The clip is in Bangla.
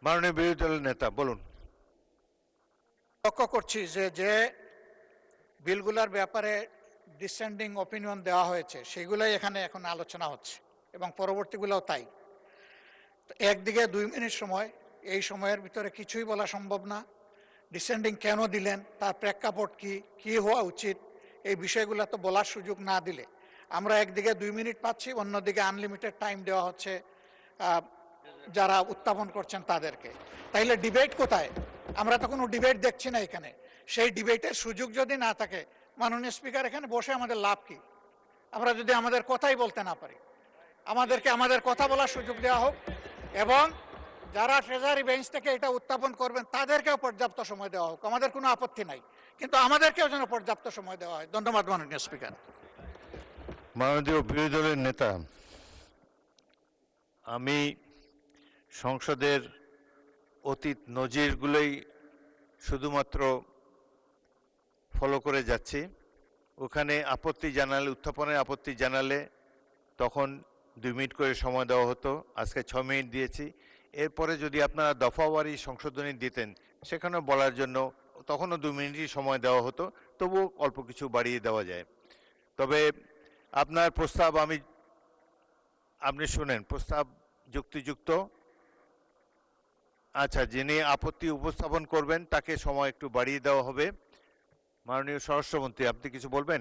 মাননীয় বিরোধী দলের নেতা বলুন। লক্ষ্য করছি যে যে বিলগুলোর ব্যাপারে ডিসেন্ডিং অপিনিয়ন দেওয়া হয়েছে সেগুলোই এখানে এখন আলোচনা হচ্ছে এবং পরবর্তীগুলোও তাই। একদিকে 2 মিনিট সময়, এই সময়ের ভিতরে কিছুই বলা সম্ভব না। ডিসেন্ডিং কেন দিলেন, তার প্রেক্ষাপট কি হওয়া উচিত, এই বিষয়গুলো তো বলার সুযোগ না দিলে আমরা একদিকে 2 মিনিট পাচ্ছি, অন্যদিকে আনলিমিটেড টাইম দেওয়া হচ্ছে যারা উত্থাপন করছেন তাদেরকে। তাইলে ডিবেট কোথায়? আমরা তো কোনো ডিবেট দেখছি না এখানে। সেই ডিবেটের সুযোগ যদি না থাকে, মাননীয় স্পিকার এখানে বসে আমাদের লাভ কি? আমরা যদি আমাদের কথাই বলতে না পারি, আমাদেরকে আমাদের কথা বলার সুযোগ দেওয়া হোক এবং যারা ট্রেজারি বেঞ্চ থেকে এটা উত্থাপন করবেন তাদেরকেও পর্যাপ্ত সময় দেওয়া হোক। আমাদের কোনো আপত্তি নাই, কিন্তু আমাদেরকেও যেন পর্যাপ্ত সময় দেওয়া হয়। ধন্যবাদ মাননীয় স্পিকার। মাননীয় বিরোধী দলের নেতা, আমি সংসদের অতীত নজিরগুলোই শুধুমাত্র ফলো করে যাচ্ছি। ওখানে আপত্তি জানালে, উত্থাপনের আপত্তি জানালে তখন 2 মিনিট করে সময় দেওয়া হতো, আজকে 6 মিনিট দিয়েছি। এরপরে যদি আপনারা দফাওয়ারি সংশোধনী দিতেন সেখানেও বলার জন্য তখনও 2 মিনিটই সময় দেওয়া হতো, তবুও অল্প কিছু বাড়িয়ে দেওয়া যায়। তবে আপনার প্রস্তাব আপনি শুনেন, প্রস্তাব যুক্তিযুক্ত। আচ্ছা, যিনি আপত্তি উপস্থাপন করবেন তাকে সময় একটু বাড়িয়ে দেওয়া হবে। মাননীয় স্বরাষ্ট্রমন্ত্রী, আপনি কিছু বলবেন?